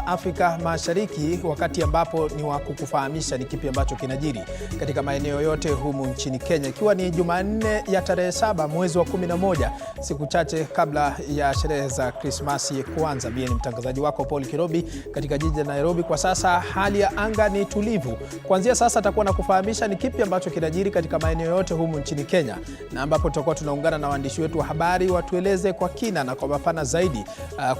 za Afrika Mashariki, wakati ambapo ni wa kukufahamisha ni kipi ambacho kinajiri katika maeneo yote humu nchini Kenya, ikiwa ni Jumanne ya tarehe 7 mwezi wa 11, siku chache kabla ya sherehe za Krismasi kuanza. Mimi ni mtangazaji wako Paul Kirobi katika jiji la Nairobi. Kwa sasa hali ya anga ni tulivu. Kuanzia sasa atakuwa na kufahamisha ni kipi ambacho kinajiri katika maeneo yote humu nchini Kenya, na ambapo tutakuwa tunaungana na waandishi wetu wa habari watueleze kwa kina na kwa mapana zaidi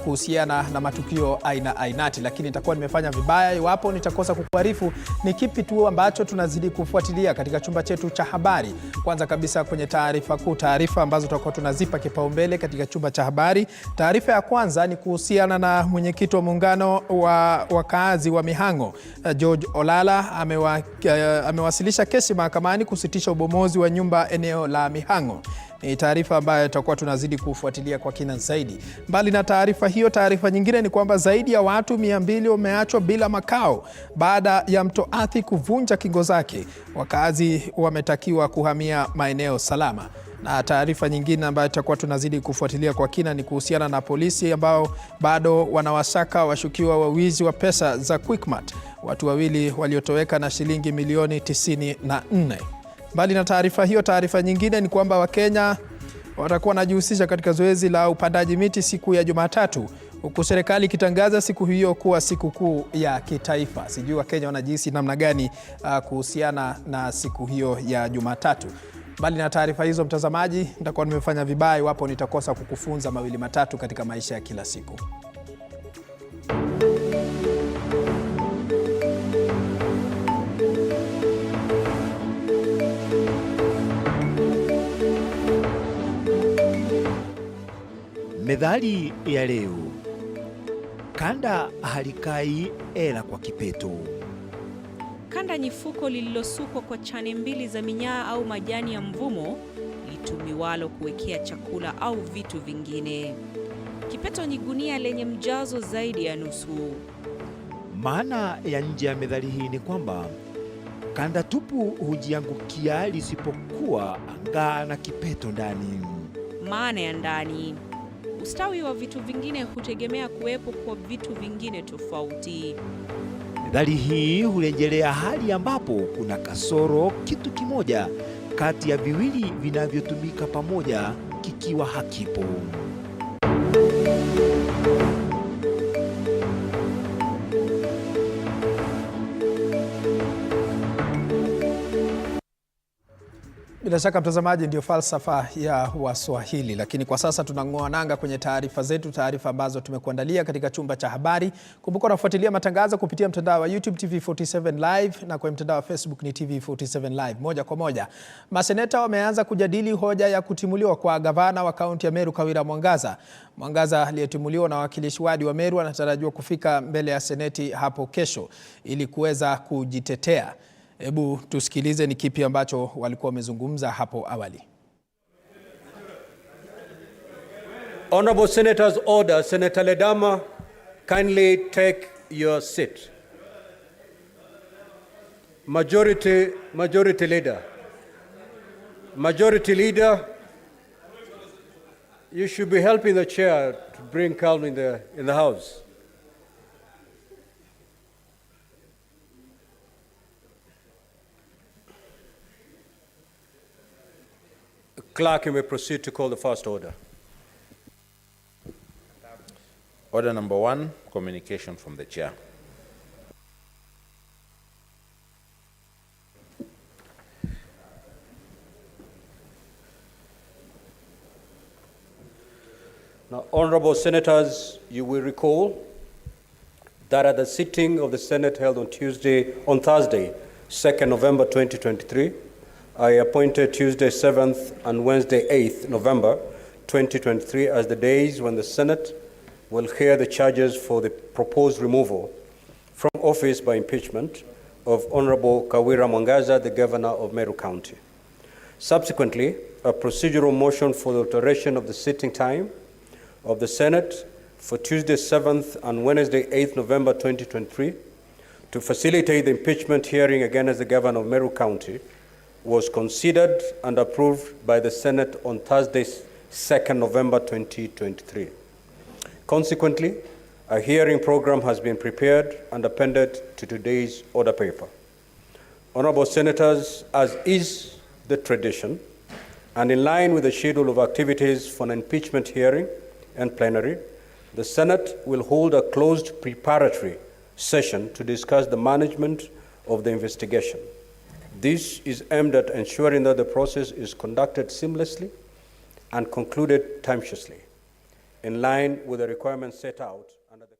kuhusiana na matukio ainati. Lakini nitakuwa nimefanya vibaya iwapo nitakosa kukuarifu ni kipi tu ambacho tunazidi kufuatilia katika chumba chetu cha habari. Kwanza kabisa kwenye taarifa kuu, taarifa ambazo tutakuwa tunazipa kipaumbele katika chumba cha habari. Taarifa ya kwanza ni kuhusiana na mwenyekiti wa muungano wa wakaazi wa Mihang'o, George Olala amewasilisha kesi mahakamani kusitisha ubomozi wa nyumba eneo la Mihang'o. Ni taarifa ambayo tutakuwa tunazidi kufuatilia kwa kina zaidi. Mbali na taarifa hiyo, taarifa nyingine ni kwamba zaidi ya watu 200 wameachwa bila makao baada ya mto Athi kuvunja kingo zake. Wakazi wametakiwa kuhamia maeneo salama. Na taarifa nyingine ambayo tutakuwa tunazidi kufuatilia kwa kina ni kuhusiana na polisi ambao bado wanawasaka washukiwa wa wizi wa pesa za Quickmart, watu wawili waliotoweka na shilingi milioni 94. Mbali na taarifa hiyo, taarifa nyingine ni kwamba Wakenya watakuwa wanajihusisha katika zoezi la upandaji miti siku ya Jumatatu, huku serikali ikitangaza siku hiyo kuwa siku kuu ya kitaifa. Sijui Wakenya wanajihisi namna gani kuhusiana na siku hiyo ya Jumatatu. Mbali na taarifa hizo, mtazamaji, nitakuwa nimefanya vibaya iwapo nitakosa kukufunza mawili matatu katika maisha ya kila siku. Methali ya leo: kanda halikai ela kwa kipeto. Kanda nyifuko lililosukwa kwa chane mbili za minyaa au majani ya mvumo litumiwalo kuwekea chakula au vitu vingine. Kipeto ni gunia lenye mjazo zaidi ya nusu. Maana ya nje ya methali hii ni kwamba kanda tupu hujiangukia lisipokuwa angaa na kipeto ndani. Maana ya ndani: ustawi wa vitu vingine hutegemea kuwepo kwa vitu vingine tofauti. Methali hii hurejelea hali ambapo kuna kasoro kitu kimoja kati ya viwili vinavyotumika pamoja kikiwa hakipo. Bila shaka mtazamaji, ndio falsafa ya Waswahili. Lakini kwa sasa tunang'oa nanga kwenye taarifa zetu, taarifa ambazo tumekuandalia katika chumba cha habari. Kumbuka unafuatilia matangazo kupitia mtandao wa YouTube TV47 Live na kwa mtandao wa Facebook ni TV47 Live moja kwa moja. Maseneta wameanza kujadili hoja ya kutimuliwa kwa gavana wa kaunti ya Meru Kawira Mwangaza. Mwangaza aliyetimuliwa na wakilishi wadi wa Meru anatarajiwa kufika mbele ya seneti hapo kesho ili kuweza kujitetea. Hebu tusikilize ni kipi ambacho walikuwa wamezungumza hapo awali. Honorable Senator's order. Senator Ledama, kindly take your seat. Majority leader. Majority leader, you should be helping the chair to bring calm in the house. Clerk, you may proceed to call the first order. Order number 1, communication from the chair. Now, honorable senators, you will recall that at the sitting of the Senate held on Thursday, 2nd November 2023, I appointed Tuesday 7th and Wednesday 8th November 2023 as the days when the Senate will hear the charges for the proposed removal from office by impeachment of Honorable Kawira Mwangaza, the Governor of Meru County. Subsequently, a procedural motion for the alteration of the sitting time of the Senate for Tuesday 7th and Wednesday 8th November 2023 to facilitate the impeachment hearing against the Governor of Meru County was considered and approved by the Senate on Thursday, 2nd November 2023. Consequently, A hearing program has been prepared and appended to today's order paper. Honorable Senators, as is the tradition, and in line with the schedule of activities for an impeachment hearing and plenary, the Senate will hold a closed preparatory session to discuss the management of the investigation. This is aimed at ensuring that the process is conducted seamlessly and concluded timeously, in line with the requirements set out under the...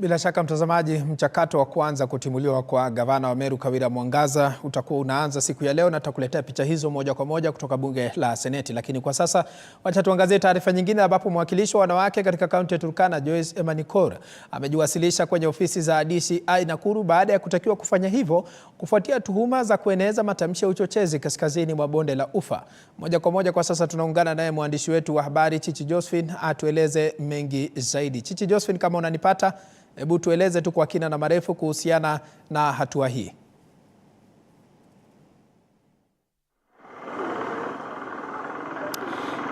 Bila shaka mtazamaji, mchakato wa kwanza kutimuliwa kwa gavana wa Meru Kawira Mwangaza utakuwa unaanza siku ya leo, na tutakuletea picha hizo moja kwa moja kutoka bunge la Seneti. Lakini kwa sasa wacha tuangazie taarifa nyingine, ambapo mwakilishi wa wanawake katika kaunti ya Turkana Joyce Emanikor amejiwasilisha kwenye ofisi za DCI Nakuru baada ya kutakiwa kufanya hivyo kufuatia tuhuma za kueneza matamshi ya uchochezi kaskazini mwa bonde la Ufa. Moja kwa moja kwa sasa tunaungana naye mwandishi wetu wa habari Chichi Josephine atueleze mengi zaidi. Chichi Josephine, kama unanipata, hebu tueleze tu kwa kina na marefu kuhusiana na hatua hii.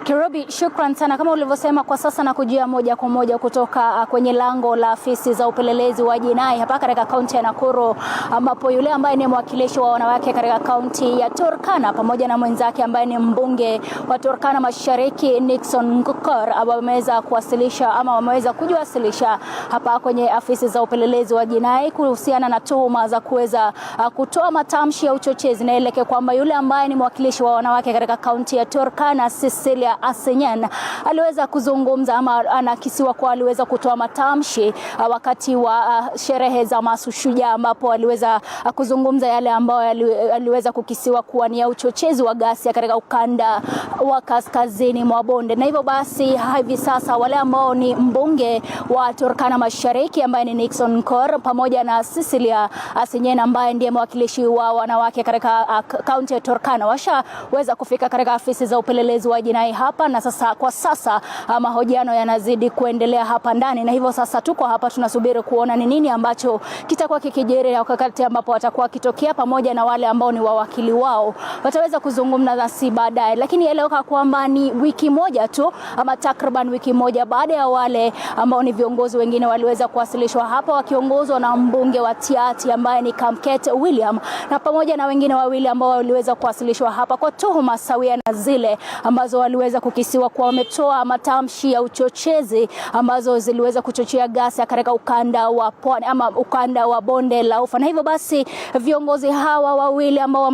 Kirobi, shukran sana. Kama ulivyosema, kwa sasa na kujia moja kwa moja kutoka kwenye lango la afisi za upelelezi wa jinai hapa katika kaunti ya Nakuru, ambapo yule ambaye ni mwakilishi wa wanawake katika kaunti ya Turkana pamoja na mwenzake ambaye ni mbunge wa Turkana Mashariki Nixon Ngukor wameweza kuwasilisha ama wameweza kujiwasilisha hapa kwenye afisi za upelelezi wa jinai kuhusiana na tuhuma za kuweza kutoa matamshi ya uchochezi, na ileke kwamba yule ambaye ni mwakilishi wa wanawake katika kaunti ya Turkana Cecilia SIGNET aliweza kuzungumza ama anakisiwa kwa aliweza kutoa matamshi wakati wa sherehe za mashujaa, ambapo aliweza kuzungumza yale ambayo aliweza kukisiwa kuwa ni ya uchochezi wa ghasia katika ukanda wa kaskazini mwa bonde. Na hivyo basi hivi sasa wale ambao ni mbunge wa Turkana Mashariki ambaye ni Nixon Ngukor pamoja na Cecilia SIGNET ambaye ndiye mwakilishi wa wanawake katika kaunti ya Turkana washaweza kufika katika afisi za upelelezi wa jinai hapa, na sasa kwa sasa mahojiano yanazidi kuendelea hapa ndani, na hivyo sasa tuko hapa tunasubiri kuona ni nini ambacho kitakuwa kikijiri wakati ambapo watakuwa kitokea pamoja na wale ambao ni wawakili wao wataweza kuzungumza nasi baadaye. Lakini elewa kwamba ni wiki moja tu ama takriban wiki moja baada ya wale ambao ni viongozi wengine waliweza kuwasilishwa hapa wakiongozwa na mbunge wa Tiati ambaye ni Kamket William na pamoja na wengine wawili ambao waliweza kuwasilishwa hapa kwa tuhuma sawia na zile ambazo waliweza kukisiwa kwa wametoa matamshi ya uchochezi ambazo ziliweza kuchochea ghasia katika ukanda wa pwani ama ukanda wa bonde la Ufa. Na hivyo basi viongozi hawa wawili ambao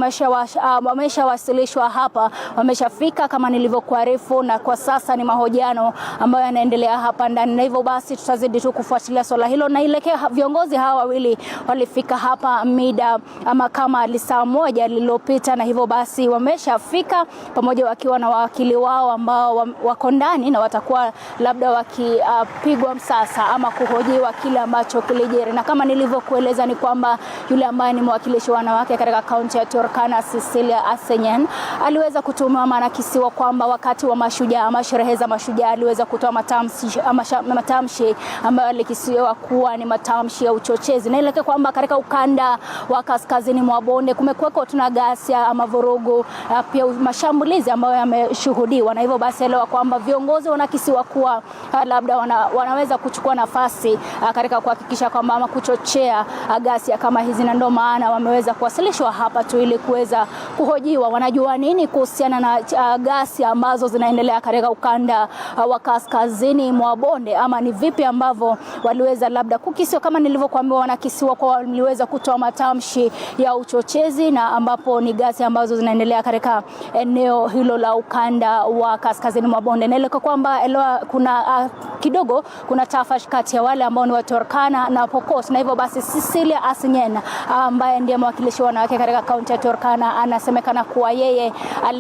wameshawasilishwa hapa wameshafika kama nilivyokuarifu, na kwa sasa ni mahojiano ambayo yanaendelea hapa ndani, na hivyo basi tutazidi tu kufuatilia swala hilo. Na ilekea viongozi hawa wawili walifika hapa mida ama kama saa moja lililopita, na hivyo basi wameshafika pamoja wakiwa na wakili wao ambao wako ndani na watakuwa labda wakipigwa msasa ama kuhojiwa kile ambacho kilijiri. Na kama nilivyokueleza ni kwamba yule ambaye ni mwakilishi wa wanawake katika kaunti ya Turkana Cecilia SIGNET aliweza kutumiwa manakisiwa kwamba wakati wa mashujaa ama sherehe za mashujaa aliweza kutoa matamshi ambayo alikisiwa kuwa ni matamshi ya uchochezi, na ile kwamba katika ukanda wa kaskazini mwa bonde kumekuwa tuna ghasia ama vurugu pia mashambulizi ambayo yameshuhudiwa. Na hivyo basi elewa kwamba viongozi wanakisiwa kuwa labda wanaweza kuchukua nafasi katika kuhakikisha kwamba ama kuchochea ghasia kama hizi, na ndio maana wameweza kuwasilishwa hapa tu ili kuweza kuhojiwa wanajua nini kuhusiana na ghasia ambazo zinaendelea katika ukanda wa kaskazini mwa bonde, ama ni vipi ambavyo waliweza labda kukisiwa kama nilivyokuambia wanakisiwa kwa waliweza kutoa matamshi ya uchochezi, na ambapo ni ghasia ambazo zinaendelea katika eneo hilo la ukanda wa kaskazini mwa bonde. Na ile kwamba kuna kidogo kuna tafash kati ya wale ambao ni wa Turkana na Pokot, na hivyo basi Cecilia SIGNET ambaye ndiye mwakilishi wa wanawake katika kaunti ya Turkana anasemekana kuwa yeye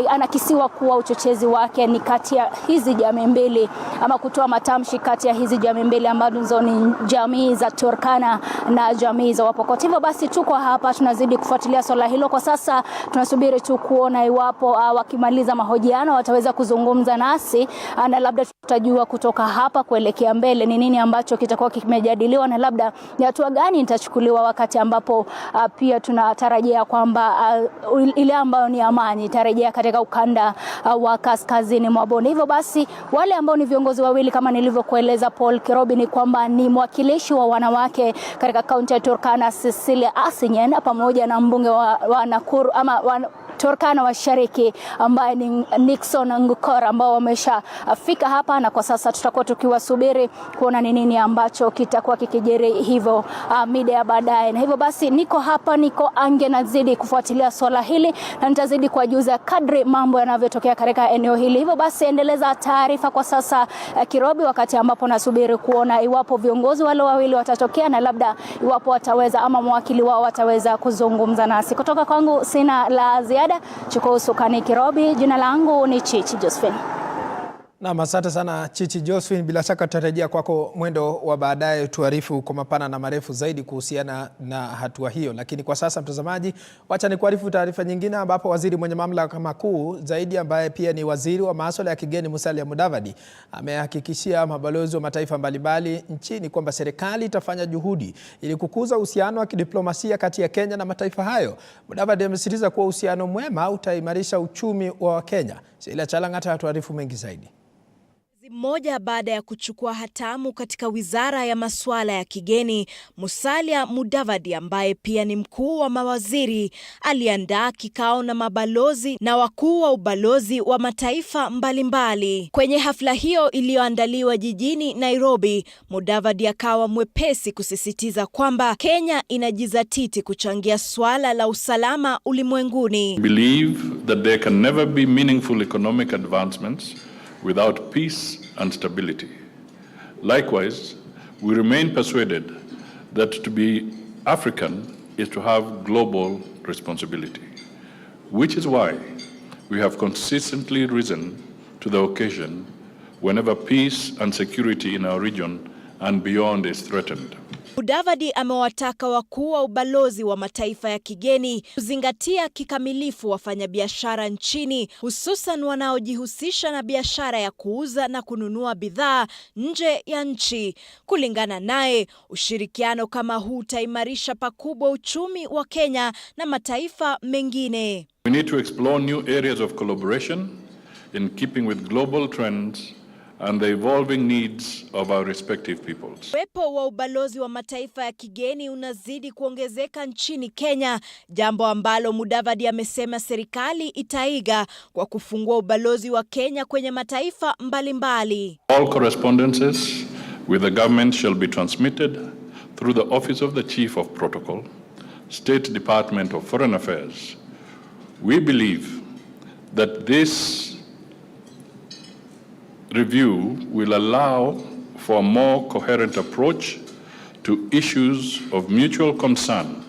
anakisiwa kuwa uchochezi wake ni kati ya hizi jamii mbili ama kutoa matamshi kati ya hizi jamii mbili ambazo ni jamii za Turkana na jamii za Wapokot. Hivyo basi tuko hapa tunazidi kufuatilia swala hilo. Kwa sasa tunasubiri tu kuona iwapo wakimaliza mahojiano wataweza kuzungumza nasi, na labda tutajua kutoka hapa kuelekea mbele ni nini ambacho kitakuwa kimejadiliwa na labda ni hatua gani itachukuliwa, wakati ambapo pia tunatarajia kwamba ile ambayo ni amani itarejea katika ukanda wa kaskazini mwa bonde. Hivyo basi wale ambao ni viongozi wawili kama nilivyokueleza Paul Kirobi, ni kwamba ni mwakilishi wa wanawake katika kaunti ya Turkana Cecilia SIGNET pamoja na mbunge wa Nakuru ama Turkana Mashariki ambaye ni Nixon Ngukora, ambao wameshafika hapa, na kwa sasa tutakuwa tukiwasubiri kuona ni nini ambacho kitakuwa kikijiri hivyo mida ya baadaye. Na hivyo basi niko hapa, niko ange nazidi kufuatilia swala hili na nitazidi kuwajuza kadri mambo yanavyotokea katika eneo hili. Hivyo basi endeleza taarifa kwa sasa Kirobi, wakati ambapo nasubiri kuona iwapo viongozi wale wawili watatokea na labda iwapo wataweza ama mwakili wao wataweza kuzungumza nasi. Kutoka kwangu sina la ziada. Chukua usukani Kirobi, jina langu ni Chichi Josephine. Naam, asante sana Chichi Josephine. Bila shaka tutarejea kwako mwendo wa baadaye tuarifu kwa mapana na marefu zaidi kuhusiana na hatua hiyo. Lakini kwa sasa mtazamaji, wacha ni kuarifu taarifa nyingine, ambapo waziri mwenye mamlaka makuu zaidi ambaye pia ni waziri wa masuala ya kigeni Musalia Mudavadi amehakikishia mabalozi wa mataifa mbalimbali nchini kwamba serikali itafanya juhudi ili kukuza uhusiano wa kidiplomasia kati ya Kenya na mataifa hayo. Mudavadi amesisitiza kuwa uhusiano mwema utaimarisha uchumi wa Kenya. Sheila Chalang'ata atuarifu mengi zaidi. Mmoja baada ya kuchukua hatamu katika wizara ya masuala ya kigeni, Musalia Mudavadi ambaye pia ni mkuu wa mawaziri aliandaa kikao na mabalozi na wakuu wa ubalozi wa mataifa mbalimbali. Kwenye hafla hiyo iliyoandaliwa jijini Nairobi, Mudavadi akawa mwepesi kusisitiza kwamba Kenya inajizatiti kuchangia swala la usalama ulimwenguni. Believe that there can never be meaningful economic advancements without peace and stability. Likewise, we remain persuaded that to be African is to have global responsibility, which is why we have consistently risen to the occasion whenever peace and security in our region and beyond is threatened. Mudavadi amewataka wakuu wa ubalozi wa mataifa ya kigeni kuzingatia kikamilifu wafanyabiashara nchini, hususan wanaojihusisha na biashara ya kuuza na kununua bidhaa nje ya nchi. Kulingana naye, ushirikiano kama huu utaimarisha pakubwa uchumi wa Kenya na mataifa mengine. We need to explore new areas of collaboration in keeping with global trends and the evolving needs of our respective peoples. Uwepo wa ubalozi wa mataifa ya kigeni unazidi kuongezeka nchini Kenya, jambo ambalo Mudavadi amesema serikali itaiga kwa kufungua ubalozi wa Kenya kwenye mataifa mbalimbali. All correspondences with the government shall be transmitted through the Office of the Chief of Protocol, State Department of Foreign Affairs. We believe that this review will allow for a more coherent approach to issues of mutual concern,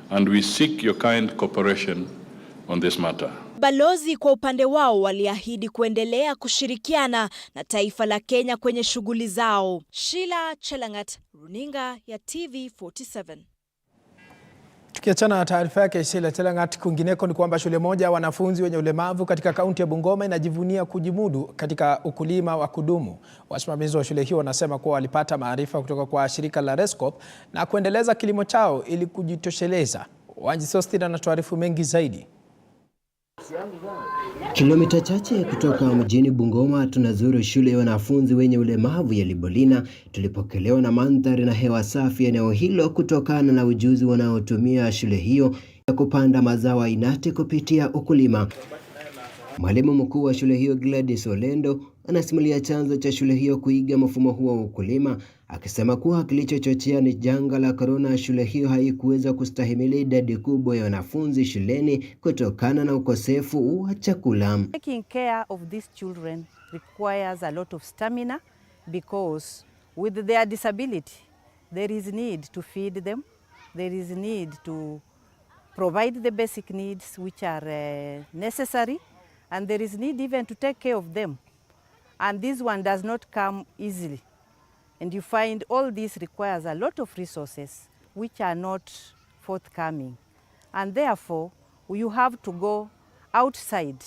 and we seek your kind cooperation on this matter. Balozi kwa upande wao waliahidi kuendelea kushirikiana na taifa la Kenya kwenye shughuli zao. Sheila Chalang'ata, runinga ya TV47. Tukiachana na taarifa yake Sheila Chalang'ata, kwingineko ni kwamba shule moja wanafunzi wenye ulemavu katika kaunti ya Bungoma inajivunia kujimudu katika ukulima wa kudumu. Wasimamizi wa shule hiyo wanasema kuwa walipata maarifa kutoka kwa shirika la Rescop na kuendeleza kilimo chao ili kujitosheleza. Wanji Sostina anatuarifu mengi zaidi. Kilomita chache kutoka mjini Bungoma tunazuru shule ya wanafunzi wenye ulemavu ya Libolina. Tulipokelewa na mandhari na hewa safi eneo hilo kutokana na ujuzi wanaotumia shule hiyo ya kupanda mazao ainati kupitia ukulima. Mwalimu mkuu wa shule hiyo Gladys Olendo anasimulia chanzo cha shule hiyo kuiga mfumo huo wa ukulima, akisema kuwa kilichochochea ni janga la corona. Shule hiyo haikuweza kustahimili idadi kubwa ya wanafunzi shuleni kutokana na ukosefu wa chakula. Taking care of these children requires a lot of stamina because with their disability there is need to feed them, there is need to provide the basic needs which are necessary, and there is need even to take care of them. And this one does not come easily. And you find all this requires a lot of resources which are not forthcoming. And therefore, you have to go outside.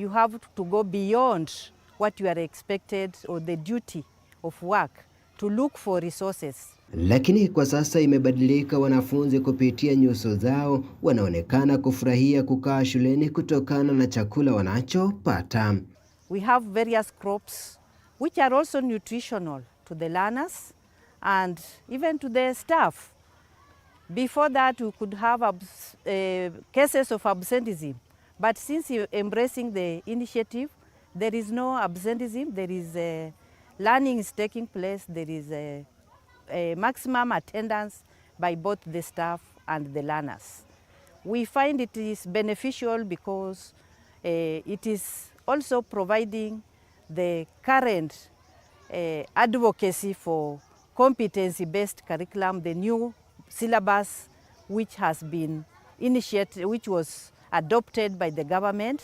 you have to go beyond what you are expected or the duty of work to look for resources. Lakini kwa sasa imebadilika. Wanafunzi kupitia nyuso zao wanaonekana kufurahia kukaa shuleni kutokana na chakula wanachopata. We have various crops which are also nutritional to the learners and even to the staff. Before that we could have cases of absenteeism, but since you're embracing the initiative, there is no absenteeism, there is learning is taking place, there is a maximum attendance by both the staff and the learners. We find it is beneficial because it is also providing the current advocacy for competency-based curriculum, the new syllabus which has been initiated, which was adopted by the government,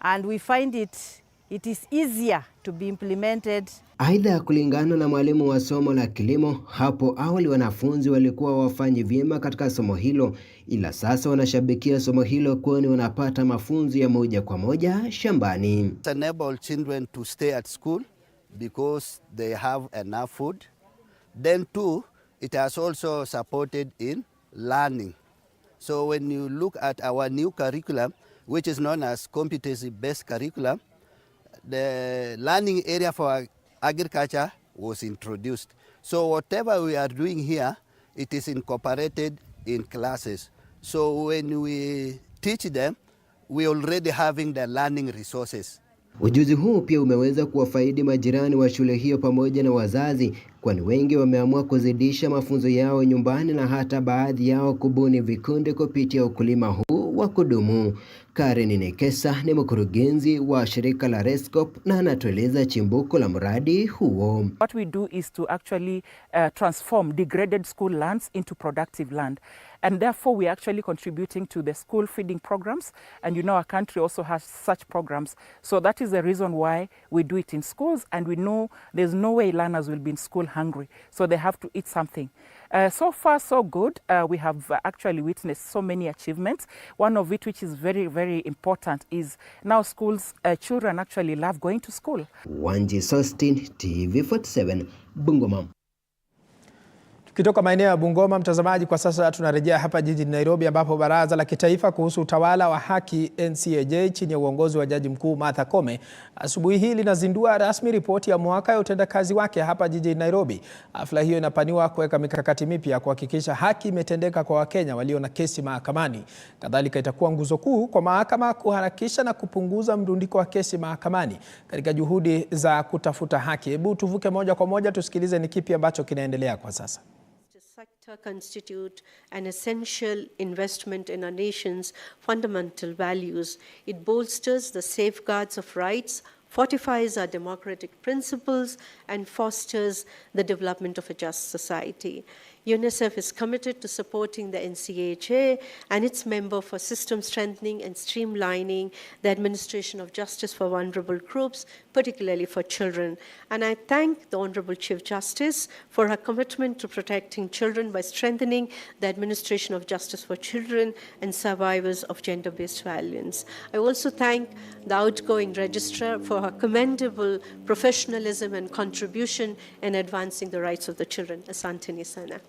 and we find it is easier to be implemented. Aidha, kulingana na mwalimu wa somo la kilimo, hapo awali wanafunzi walikuwa wafanyi vyema katika somo hilo, ila sasa wanashabikia somo hilo kwani wanapata mafunzo ya moja kwa moja shambani. It enables children to stay at school because they have enough food. Then too, it has also supported in learning. So when you look at our new curriculum, which is known as competency-based curriculum, the learning area for agriculture was introduced. So whatever we are doing here, it is incorporated in classes. So when we teach them, we already having the learning resources. Ujuzi huu pia umeweza kuwafaidi majirani wa shule hiyo pamoja na wazazi, kwani wengi wameamua kuzidisha mafunzo yao nyumbani na hata baadhi yao kubuni vikundi kupitia ukulima huu wa kudumu. Karen Nekesa ni mkurugenzi wa shirika la Rescop na anatueleza chimbuko la mradi huo. What we do is to actually transform degraded school lands into productive land. And therefore we are actually contributing to the school feeding programs. And you know our country also has such programs. So that is the reason why we do it in schools, and we know there's no way learners will be in school hungry. So they have to eat something. So far so good. We have actually witnessed so many achievements. One of it, which is very, very important, is now schools, children actually love going to school. Wanji Sostin, TV47, Bungoma. Tukitoka maeneo ya Bungoma, mtazamaji, kwa sasa tunarejea hapa jijini Nairobi ambapo Baraza la Kitaifa kuhusu Utawala wa Haki NCAJ chini ya uongozi wa Jaji Mkuu Martha Koome asubuhi hii linazindua rasmi ripoti ya mwaka ya utendakazi wake hapa jijini Nairobi. Hafla hiyo inapaniwa kuweka mikakati mipya kuhakikisha haki imetendeka kwa Wakenya walio na kesi mahakamani. Kadhalika itakuwa nguzo kuu kwa mahakama kuharakisha na kupunguza mrundiko wa kesi mahakamani katika juhudi za kutafuta haki. Hebu tuvuke moja kwa moja tusikilize ni kipi ambacho kinaendelea kwa sasa. Sector constitute an essential investment in our nation's fundamental values. It bolsters the safeguards of rights, fortifies our democratic principles, and fosters the development of a just society. UNICEF is committed to supporting the NCAJ and its member for system strengthening and streamlining the administration of justice for vulnerable groups, particularly for children. And I thank the Honorable Chief Justice for her commitment to protecting children by strengthening the administration of justice for children and survivors of gender-based violence. I also thank the outgoing Registrar for her commendable professionalism and contribution in advancing the rights of the children. Asanteni sana.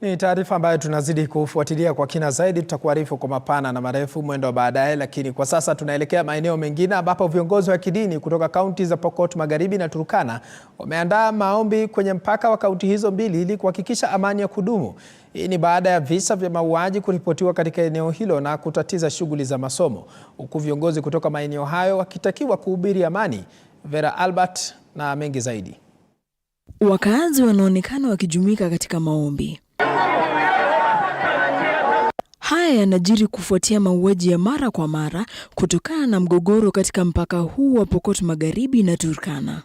Ni taarifa ambayo tunazidi kufuatilia kwa kina zaidi. Tutakuarifu kwa mapana na marefu mwendo wa baadaye, lakini kwa sasa tunaelekea maeneo mengine ambapo viongozi wa kidini kutoka kaunti za Pokot Magharibi na Turkana wameandaa maombi kwenye mpaka wa kaunti hizo mbili ili kuhakikisha amani ya kudumu. Hii ni baada ya visa vya mauaji kuripotiwa katika eneo hilo na kutatiza shughuli za masomo, huku viongozi kutoka maeneo hayo wakitakiwa kuhubiri amani. Vera Albert na mengi zaidi. Wakazi wanaonekana wakijumuika katika maombi. Haya yanajiri kufuatia mauaji ya mara kwa mara kutokana na mgogoro katika mpaka huu wa Pokot Magharibi na Turkana.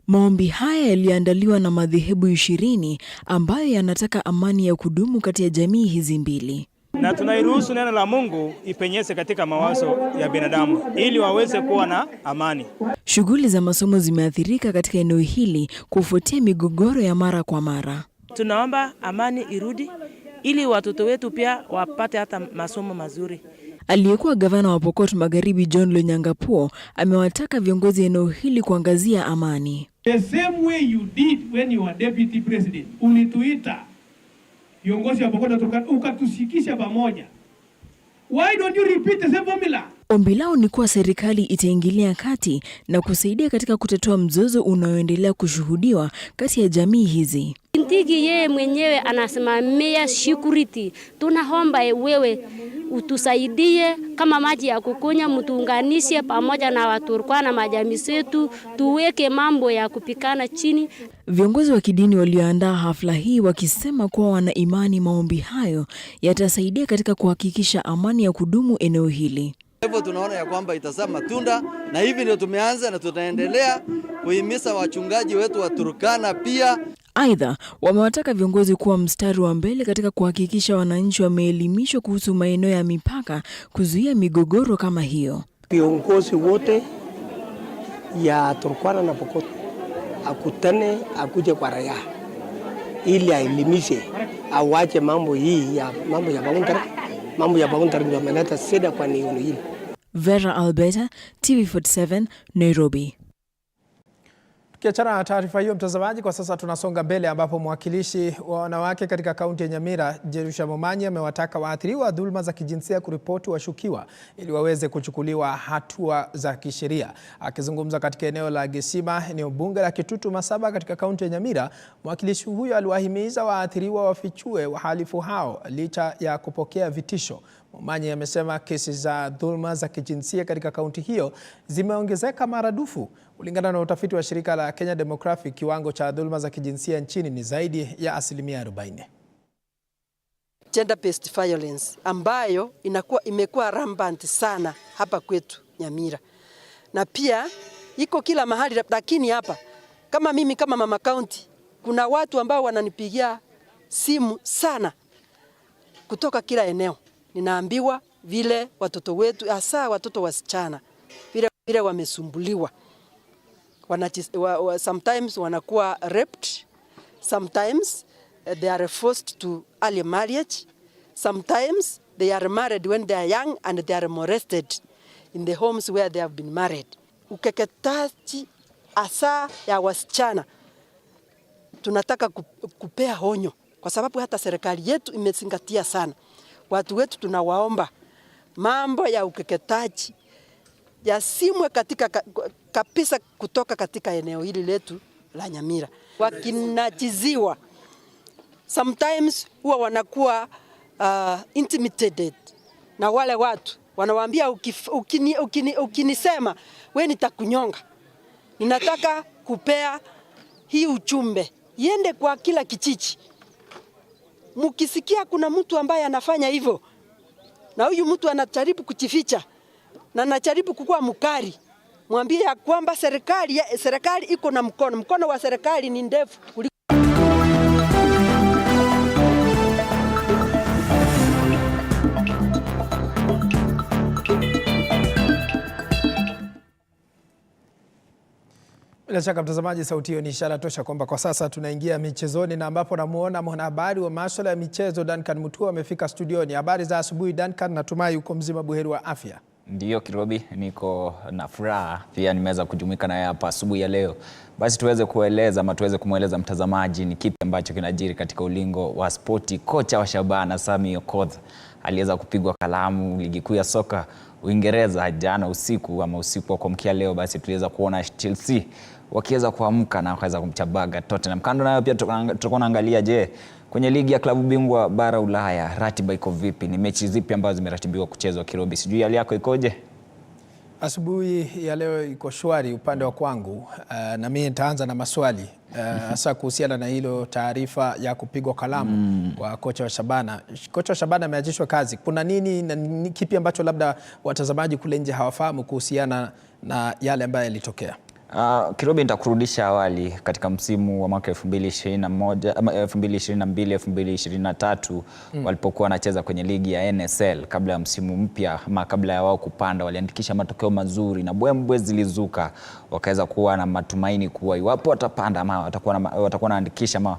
Maombi haya yaliandaliwa na madhehebu 20 ambayo yanataka amani ya kudumu kati ya jamii hizi mbili. na tunairuhusu neno la Mungu ipenyeze katika mawazo ya binadamu ili waweze kuwa na amani. Shughuli za masomo zimeathirika katika eneo hili kufuatia migogoro ya mara kwa mara. Tunaomba amani irudi ili watoto wetu pia wapate hata masomo mazuri. Aliyekuwa gavana wa Pokot Magharibi John Lonyangapuo amewataka viongozi eneo hili kuangazia amani. The same way you did when you were deputy president. Ulituita viongozi wa Pokot ukatushikisha pamoja. Why don't you repeat the same formula? Ombi lao ni kuwa serikali itaingilia kati na kusaidia katika kutatua mzozo unaoendelea kushuhudiwa kati ya jamii hizi. Ntiki yeye mwenyewe anasimamia security. Tunaomba wewe utusaidie kama maji ya kukunya, mtuunganishe pamoja na Waturkana na majamii zetu, tuweke mambo ya kupikana chini. Viongozi wa kidini walioandaa hafla hii wakisema kuwa wana imani maombi hayo yatasaidia katika kuhakikisha amani ya kudumu eneo hili. Hivyo tunaona ya kwamba itazaa matunda, na hivi ndio tumeanza na tutaendelea kuhimiza wachungaji wetu wa Turkana pia. Aidha, wamewataka viongozi kuwa mstari wa mbele katika kuhakikisha wananchi wameelimishwa kuhusu maeneo ya mipaka kuzuia migogoro kama hiyo. Viongozi wote ya Turkana na Pokot akutane, akuje kwa raia ili aelimishe, awache mambo hii ya mambo ya boundary ndio ameleta shida kwa eneo hili. Vera Alberta, TV47, Nairobi. Tukiachana na taarifa hiyo mtazamaji, kwa sasa tunasonga mbele ambapo mwakilishi wa wanawake katika kaunti ya Nyamira, Jerusha Momanyi, amewataka waathiriwa wa dhuluma za kijinsia kuripoti washukiwa ili waweze kuchukuliwa hatua za kisheria. Akizungumza katika eneo la Gesima, eneo bunge la Kitutu Masaba katika kaunti ya Nyamira, mwakilishi huyo aliwahimiza waathiriwa wafichue wahalifu hao licha ya kupokea vitisho. Momanyi amesema kesi za dhuluma za kijinsia katika kaunti hiyo zimeongezeka maradufu. Kulingana na utafiti wa shirika la Kenya Demographic, kiwango cha dhuluma za kijinsia nchini ni zaidi ya 40%. Gender-based violence ambayo imekuwa rampant sana hapa kwetu Nyamira. Na pia iko kila mahali, lakini hapa kama mimi kama mama county kuna watu ambao wananipigia simu sana kutoka kila eneo. Ninaambiwa vile watoto wetu, hasa watoto wasichana, vile wamesumbuliwa. Sometimes wanakuwa raped, sometimes they are forced to early marriage, sometimes they are married when they are young and they are molested in the homes where they have been married. Ukeketaji hasa ya wasichana tunataka kupea honyo, kwa sababu hata serikali yetu imezingatia sana. Watu wetu tunawaomba mambo ya ukeketaji yasimwe katika kabisa kutoka katika eneo hili letu la Nyamira. Wakinachiziwa sometimes huwa wanakuwa intimidated na wale watu, wanawaambia ukinisema wewe nitakunyonga. Ninataka kupea hii ujumbe iende kwa kila kijiji. Mukisikia kuna mtu ambaye anafanya hivyo na huyu mtu anajaribu kujificha na anajaribu kukua mkali, mwambie ya kwamba serikali iko na mkono wa serikali ni ndefu. Bila shaka mtazamaji, sauti hiyo ni ishara tosha kwamba kwa sasa tunaingia michezoni, na ambapo namuona mwanahabari wa masuala ya michezo Duncan Mutua amefika studioni. Habari za asubuhi Duncan, natumai uko mzima buheri wa afya. Ndiyo Kirobi, niko na furaha pia nimeweza kujumuika naye hapa asubuhi ya leo. Basi tuweze kumweleza mtazamaji ni kipi ambacho kinajiri katika ulingo wa spoti. Kocha wa Shabana Sami Okoth aliweza kupigwa kalamu ligi kuu ya soka Uingereza jana usiku wa kuamkia leo. Basi tuliweza kuona Chelsea wakiweza kuamka na wakaweza kumchabaga Tottenham. Kando nayo pia tutakuwa naangalia, je, kwenye ligi ya klabu bingwa bara Ulaya ratiba iko vipi? Ni mechi zipi ambazo zimeratibiwa kuchezwa Kirobi? Sijui hali yako ikoje? Asubuhi ya leo iko shwari upande wa kwangu, na mimi nitaanza na maswali hasa kuhusiana na hilo taarifa ya kupigwa kalamu wa kocha wa Shabana. Kocha wa Shabana ameachishwa kazi. Kuna nini na kipi ambacho labda watazamaji kule nje hawafahamu kuhusiana na yale ambayo yalitokea? Kirobi, nitakurudisha awali katika msimu wa mwaka 2022-2023 walipokuwa wanacheza kwenye ligi ya NSL kabla ya msimu mpya ama kabla ya wao kupanda, waliandikisha matokeo mazuri na mbwembwe zilizuka. Wakaweza kuwa na matumaini kuwa iwapo watapanda ama watakuwa wanaandikisha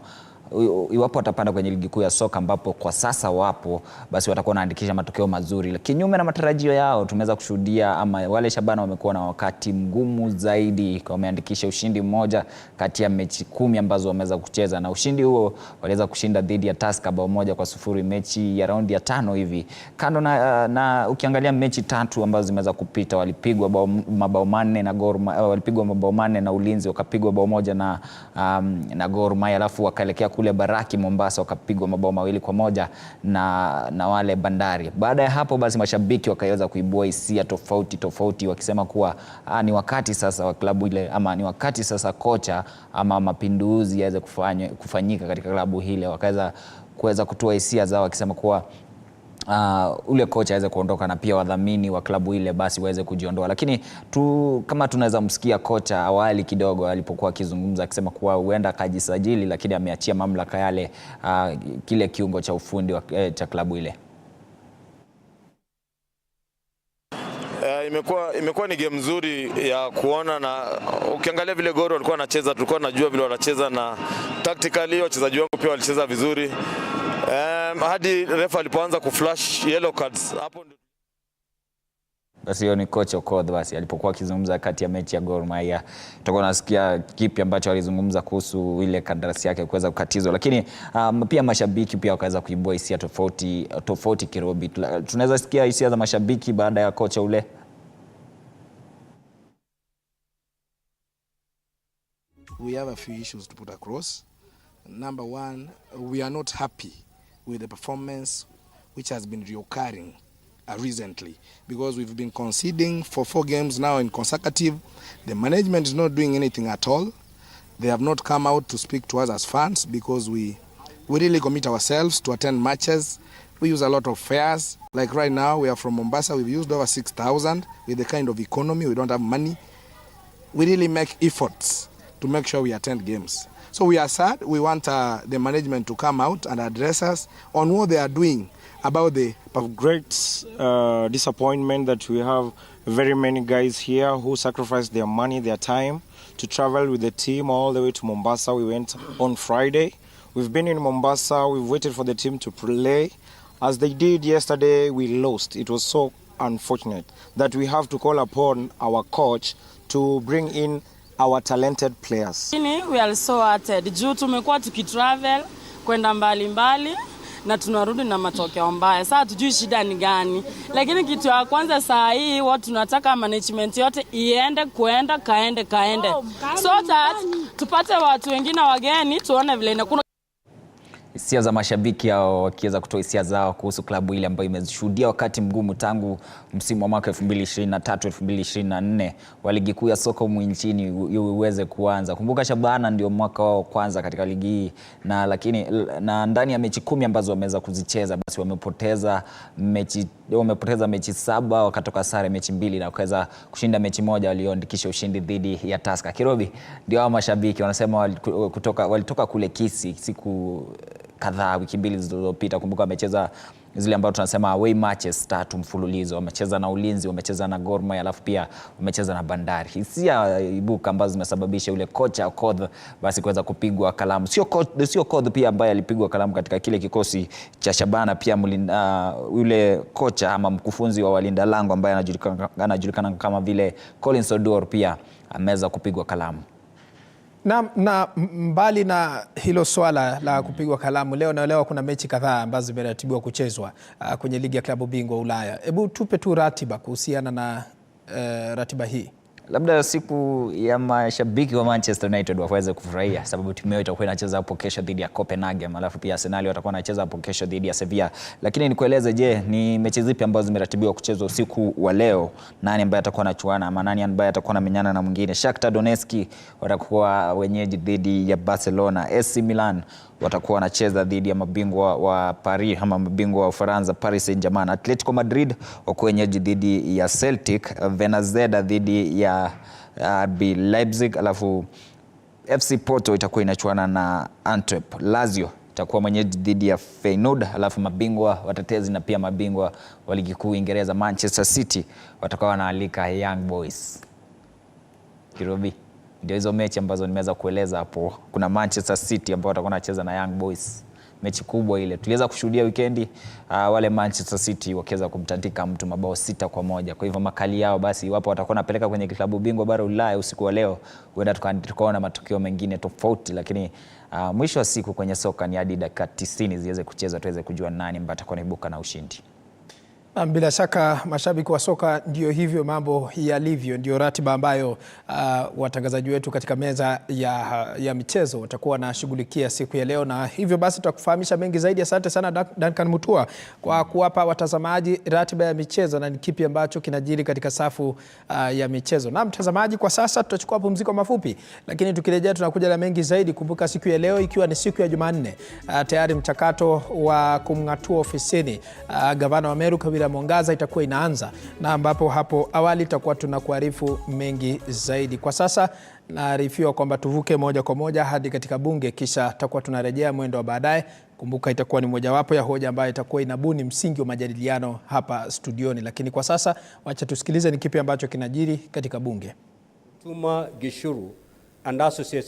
iwapo watapanda kwenye ligi kuu ya soka ambapo kwa sasa wapo, basi watakuwa wanaandikisha matokeo mazuri. Kinyume na matarajio yao, tumeweza kushuhudia ama wale Shabana wamekuwa na wakati mgumu zaidi. Wameandikisha ushindi mmoja kati ya mechi 10 ambazo wameweza kucheza, na ushindi huo waliweza kushinda dhidi ya Tusker bao 1-0 mechi ya raundi ya 5 hivi. Kando na ukiangalia mechi 3 ambazo zimeweza kupita, walipigwa mabao 4 na Gor Mahia, walipigwa mabao 4 na Ulinzi, wakapigwa bao 1 na Gor Mahia, alafu wakaelekea kule Baraki Mombasa wakapigwa mabao 2-1 na wale Bandari. Baada ya hapo basi mashabiki wakaweza kuibua hisia tofauti wakisema kuwa ni wakati sasa wa klabu ile, ama ni wakati sasa kocha ama mapinduzi yaweze kufanyika katika klabu ile. Wakaweza kutoa hisia zao wakisema kuwa ule kocha aweze kuondoka na pia wadhamini wa klabu ile basi waweze kujiondoa. Lakini kama tunaweza msikia kocha awali kidogo alipokuwa akizungumza akisema kuwa huenda akajisajili, lakini ameachia mamlaka yale kile kiungo cha ufundi cha klabu ile. Imekuwa ni game nzuri ya kuona, na ukiangalia vile Gor walikuwa wanacheza, tulikuwa tunajua vile wanacheza, na tactically wachezaji wangu pia walicheza vizuri. Hadi refa alipoanza kuflash yellow cards hapo. Basi hiyo ni kocha Okoth basi alipokuwa akizungumza kati ya mechi ya Gor Mahia. Tutakuwa nasikia kipi ambacho alizungumza kuhusu ile kandarasi yake kuweza kukatizwa. Lakini pia mashabiki pia wakaweza kuibua hisia tofauti Kirobi. Tunaweza sikia hisia za mashabiki baada ya kocha ule. We have a few issues to put across. Number one, we are not happy with the performance which has been reoccurring recently, because we've been conceding for 4 games now in consecutive. The management is not doing anything at all. They have not come out to speak to us as fans, because we really commit ourselves to attend matches. We use a lot of fares. Like right now, we are from Mombasa. We've used over 6,000 with the kind of economy. We don't have money. We really make efforts to make sure we attend games. So we are sad. We want the management to come out and address us on what they are doing about the great disappointment that we have very many guys here who sacrificed their money, their time to travel with the team all the way to Mombasa. We went on Friday. We've been in Mombasa. We've waited for the team to play. As they did yesterday, we lost. It was so unfortunate that we have to call upon our coach to bring in our talented players. We are so hearted. Juu tumekuwa tukitravel kwenda mbali na tunarudi na matokeo mbaya. Sasa tujui shida ni gani. Lakini kitu ya kwanza saa hii watu tunataka management yote iende kaende. So that tupate watu wengine wageni tuone vile inakuwa. Hisia za mashabiki hao wakiweza kutoa hisia zao kuhusu klabu ile ambayo imeshuhudia wakati mgumu tangu msimu wa mwaka 2023-2024 wa ligi kuu ya soka humu nchini uweze kuanza. Kumbuka Shabana ndio mwaka wao kwanza katika ligi hii, na ndani ya mechi 10 ambazo wameweza kuzicheza basi wamepoteza mechi 7, wakatoka sare mechi 2 na wakaweza kushinda mechi 1 walioandikisha ushindi dhidi ya Tusker. Kirobi, ndio hao mashabiki wanasema walitoka kule Kisii siku kadhaa, wiki 2 zilizopita. Kumbuka wamecheza zile ambazo tunasema away matches 3 mfululizo. Wamecheza na Ulinzi, wamecheza na Gor Mahia, alafu pia wamecheza na Bandari. Hisia ibuka ambazo zimesababisha ule kocha Okoth basi kuweza kupigwa kalamu. Sio Okoth pia ambaye alipigwa kalamu katika kile kikosi cha Shabana, pia yule kocha ama mkufunzi wa walinda lango ambaye anajulikana kama vile Collins Odor pia ameweza kupigwa kalamu. Na mbali na hilo swala la kupigwa kalamu, leo kuna mechi kadhaa ambazo zimeratibiwa kuchezwa kwenye ligi ya klabu bingwa Ulaya. Hebu tupe tu ratiba kuhusiana na ratiba hii. Labda siku ya mashabiki wa Manchester United waweze kufurahia, sababu timu yao itakuwa inacheza hapo kesho dhidi ya Copenhagen, alafu pia Arsenal watakuwa wanacheza hapo kesho dhidi ya Sevilla. Lakini nikueleze, je, ni mechi zipi ambazo zimeratibiwa kuchezwa usiku wa leo? Nani ambaye atakuwa anachuana ama nani ambaye atakuwa anamenyana na mwingine? Shakhtar Donetsk watakuwa wenyeji dhidi ya Barcelona. AC Milan watakuwa wanacheza dhidi ya mabingwa wa Paris ama mabingwa wa Ufaransa Paris Saint-Germain. Atletico Madrid wako wenyeji dhidi ya Celtic. Venezia dhidi ya RB Leipzig, alafu FC Porto itakuwa inachuana na Antwerp. Lazio itakuwa mwenyeji dhidi ya Feyenoord, alafu mabingwa watetezi na pia mabingwa wa ligi kuu Uingereza Manchester City watakuwa wanaalika Young Boys. Kirobi, ndio hizo mechi ambazo nimeweza kueleza hapo. Kuna Manchester City ambao watakuwa wanacheza na Young Boys. Mechi kubwa ile. Tuliweza kushuhudia weekendi wale Manchester City wakiweza kumtandika mtu mabao 6-1. Kwa hivyo makali yao basi iwapo watakuwa napeleka kwenye klabu bingwa bara Ulaya usiku wa leo, huenda tukaona matukio mengine tofauti, lakini mwisho wa siku kwenye soka ni hadi dakika 90 ziweze kucheza tuweze kujua nani ambaye atakuwa anaibuka na ushindi. Bila shaka mashabiki wa soka ndio hivyo mambo yalivyo, ndio ratiba ambayo watangazaji wetu katika meza ya michezo watakuwa wanashughulikia siku ya leo, na hivyo basi tutakufahamisha mengi zaidi. Asante sana Duncan Mutua kwa kuwapa watazamaji ratiba ya michezo na ni kipi ambacho kinajiri katika safu ya michezo. Na mtazamaji, kwa sasa tutachukua pumziko mafupi, lakini tukirejea tunakuja na mengi zaidi. Kumbuka siku ya leo ikiwa ni siku ya Jumanne, tayari mchakato wa kumng'atua ofisini gavana wa Meru Kawira Mwangaza itakuwa inaanza, na ambapo hapo awali tutakuwa tunakuarifu mengi zaidi. Kwa sasa naarifiwa kwamba tuvuke moja kwa moja hadi katika bunge, kisha tutakuwa tunarejea mwendo wa baadaye. Kumbuka itakuwa ni mojawapo ya hoja ambayo itakuwa inabuni msingi wa majadiliano hapa studioni, lakini kwa sasa wacha tusikilize ni kipi ambacho kinajiri katika bunge. Tuma Gishuru and associates